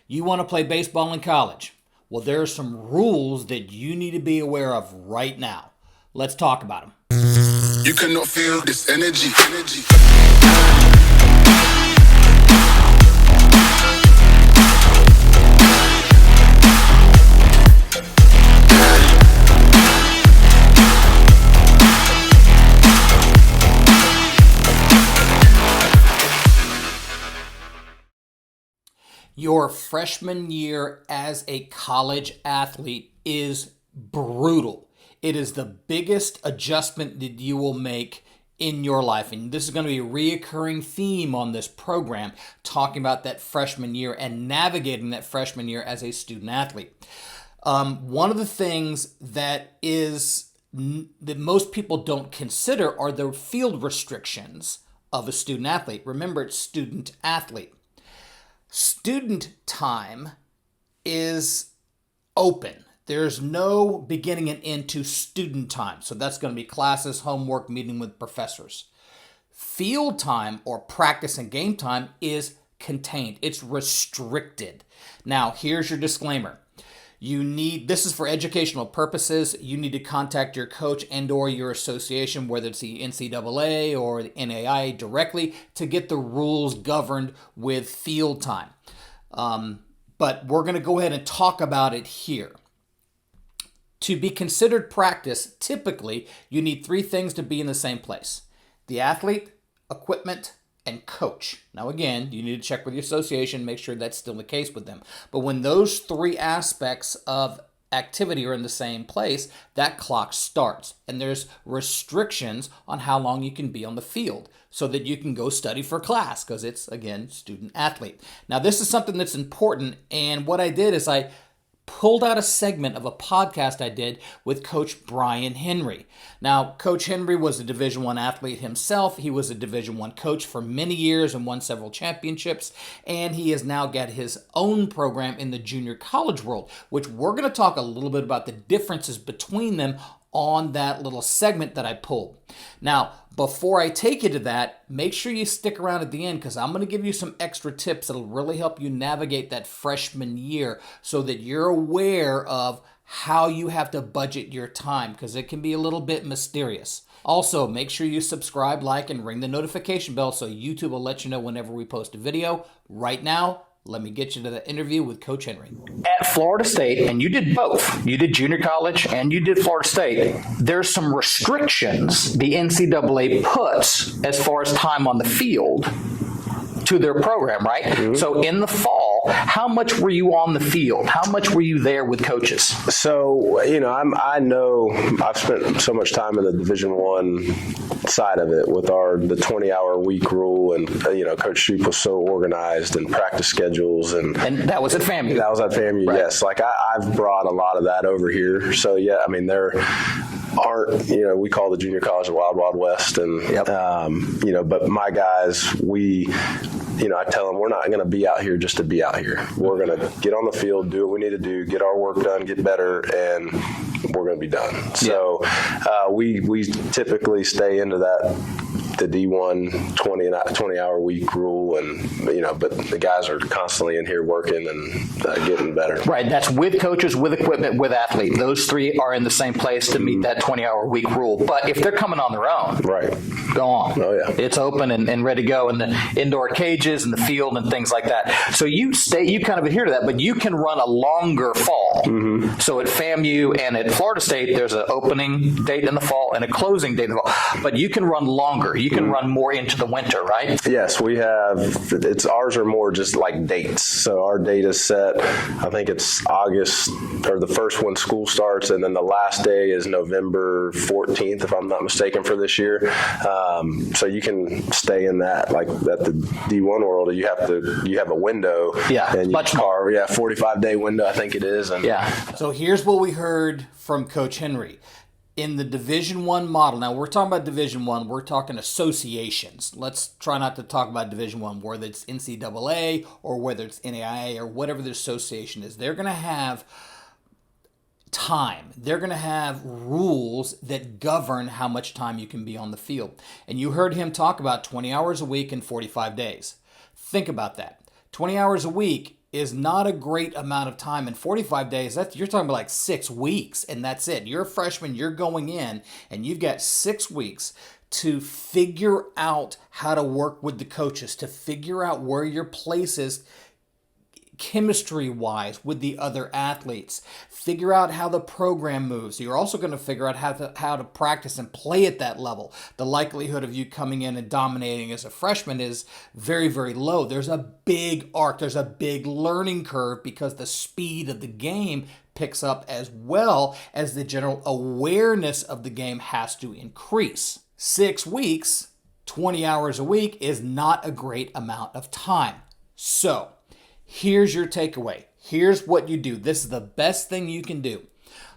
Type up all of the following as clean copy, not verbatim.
You want to play baseball in college. Well, there are some rules that you need to be aware of right now. Let's talk about them. You cannot feel this energy. Your freshman year as a college athlete is brutal. It is the biggest adjustment that you will make in your life. And this is going to be a reoccurring theme on this program, talking about that freshman year and navigating that freshman year as a student athlete. One of the things that most people don't consider are the field restrictions of a student athlete. Remember, it's student athlete. Student time is open. There's no beginning and end to student time. So that's going to be classes, homework, meeting with professors. Field time or practice and game time is contained. It's restricted. Now, here's your disclaimer. This is for educational purposes. You need to contact your coach and or your association, whether it's the NCAA or the NAIA directly, to get the rules governed with field time. But we're going to go ahead and talk about it here. To be considered practice, typically, you need three things to be in the same place: the athlete, equipment, and coach. Now, again, you need to check with your association, make sure that's still the case with them. But when those three aspects of activity are in the same place, that clock starts. And there's restrictions on how long you can be on the field so that you can go study for class, because it's, again, student athlete. Now, this is something that's important. And what I did is I pulled out a segment of a podcast I did with Coach Bryan Henry. Now, Coach Henry was a Division I athlete himself. He was a Division I coach for many years and won several championships. And he has now got his own program in the junior college world, which we're going to talk a little bit about the differences between them on that little segment that I pulled. Now, before I take you to that, make sure you stick around at the end, because I'm going to give you some extra tips that'll really help you navigate that freshman year so that you're aware of how you have to budget your time, because it can be a little bit mysterious. Also, make sure you subscribe, like, and ring the notification bell so YouTube will let you know whenever we post a video. Right now, let me get you to the interview with Coach Henry. At Florida State, and you did both. You did junior college and you did Florida State. There's some restrictions the NCAA puts as far as time on the field to their program, right? Mm-hmm. So in the fall, how much were you on the field? How much were you there with coaches? So, I know I've spent so much time in the Division I side of it with the 20-hour week rule, and Coach Shoup was so organized, and practice schedules, and that was at FAMU. That was at FAMU, right. Yes. Like I've brought a lot of that over here. So yeah, there aren't, we call the junior college the Wild Wild West, and yep. But my guys, I tell them we're not going to be out here just to be out here. We're going to get on the field, do what we need to do, get our work done, get better, and we're going to be done. Yeah. So we typically stay into the D1 20-hour week rule, and but the guys are constantly in here working and getting better. Right, that's with coaches, with equipment, with athlete. Those three are in the same place to meet that 20-hour week rule. But if they're coming on their own, right, go on. Oh yeah, it's open and ready to go in the indoor cages and the field and things like that. So you kind of adhere to that, but you can run a longer fall. Mm-hmm. So at FAMU and at Florida State, there's an opening date in the fall and a closing date in the fall. But you can run longer. You can run more into the winter, right? Yes, we have. Ours are more just like dates. So our date is set. I think it's August, or the first when school starts, and then the last day is November 14th, if I'm not mistaken, for this year. So you can stay in that, like at the D1 world. You have a window. Yeah, and much more. 45-day window, I think it is. And yeah. So here's what we heard from Coach Henry. In the Division I model, now we're talking about Division I, we're talking associations. Let's try not to talk about Division I, whether it's NCAA or whether it's NAIA or whatever the association is. They're going to have time. They're going to have rules that govern how much time you can be on the field. And you heard him talk about 20 hours a week and 45 days. Think about that. 20 hours a week is not a great amount of time. In 45 days, you're talking about like 6 weeks, and that's it. You're a freshman, you're going in, and you've got 6 weeks to figure out how to work with the coaches, to figure out where your place is chemistry-wise with the other athletes. Figure out how the program moves. You're also going to figure out how to practice and play at that level. The likelihood of you coming in and dominating as a freshman is very, very low. There's a big arc. There's a big learning curve because the speed of the game picks up as well as the general awareness of the game has to increase. 6 weeks, 20 hours a week is not a great amount of time. So, here's your takeaway. Here's what you do. This is the best thing you can do.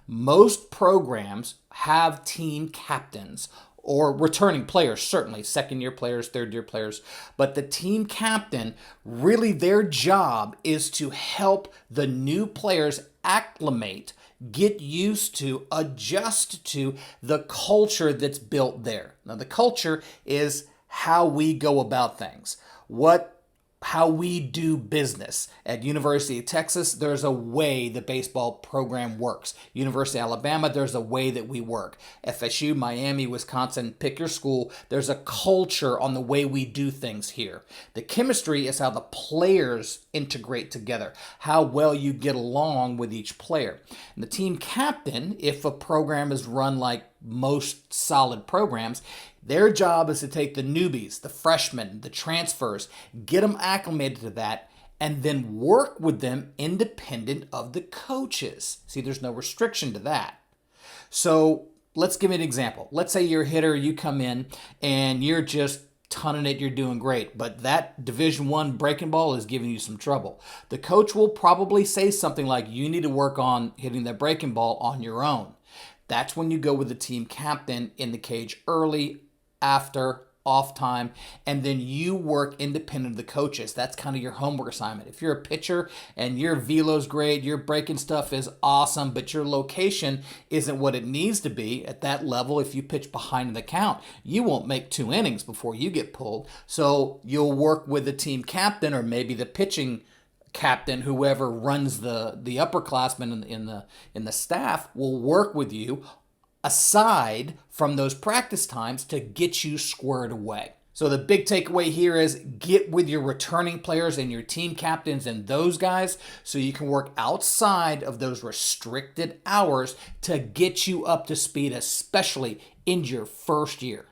Most programs have team captains or returning players, certainly second-year players, third-year players. But the team captain, really their job is to help the new players acclimate, get used to, adjust to the culture that's built there. Now, the culture is how we go about things. How we do business. At University of Texas, there's a way the baseball program works. University of Alabama, there's a way that we work. FSU, Miami, Wisconsin, pick your school. There's a culture on the way we do things here. The chemistry is how the players integrate together, how well you get along with each player. And the team captain, if a program is run like most solid programs, their job is to take the newbies, the freshmen, the transfers, get them acclimated to that, and then work with them independent of the coaches. See, there's no restriction to that. So let's give you an example. Let's say you're a hitter, you come in, and you're just tonning it, you're doing great, but that Division I breaking ball is giving you some trouble. The coach will probably say something like, you need to work on hitting that breaking ball on your own. That's when you go with the team captain in the cage early, after, off time, and then you work independent of the coaches. That's kind of your homework assignment. If you're a pitcher and your velo's great, your breaking stuff is awesome, but your location isn't what it needs to be at that level, if you pitch behind the count, you won't make 2 innings before you get pulled. So you'll work with the team captain or maybe the pitching captain, whoever runs the upperclassmen in the staff will work with you aside from those practice times to get you squared away. So the big takeaway here is get with your returning players and your team captains and those guys so you can work outside of those restricted hours to get you up to speed, especially in your first year.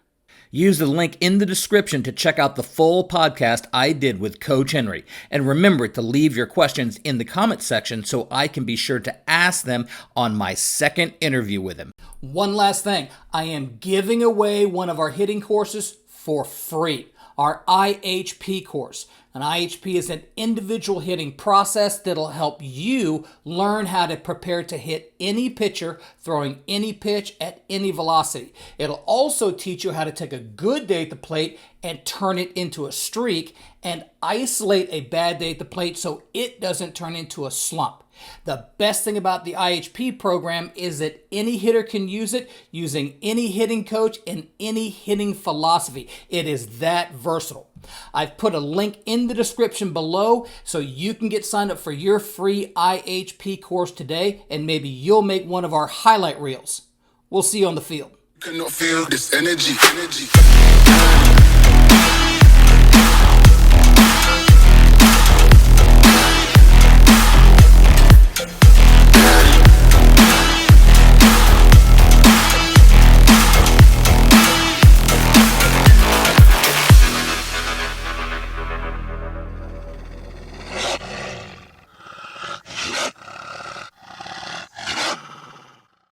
Use the link in the description to check out the full podcast I did with Coach Henry. And remember to leave your questions in the comment section so I can be sure to ask them on my second interview with him. One last thing, I am giving away one of our hitting courses for free, our IHP course. An IHP is an individual hitting process that'll help you learn how to prepare to hit any pitcher, throwing any pitch at any velocity. It'll also teach you how to take a good day at the plate and turn it into a streak and isolate a bad day at the plate so it doesn't turn into a slump. The best thing about the IHP program is that any hitter can use it using any hitting coach and any hitting philosophy. It is that versatile. I've put a link in the description below so you can get signed up for your free IHP course today, and maybe you'll make one of our highlight reels. We'll see you on the field. You cannot feel this energy.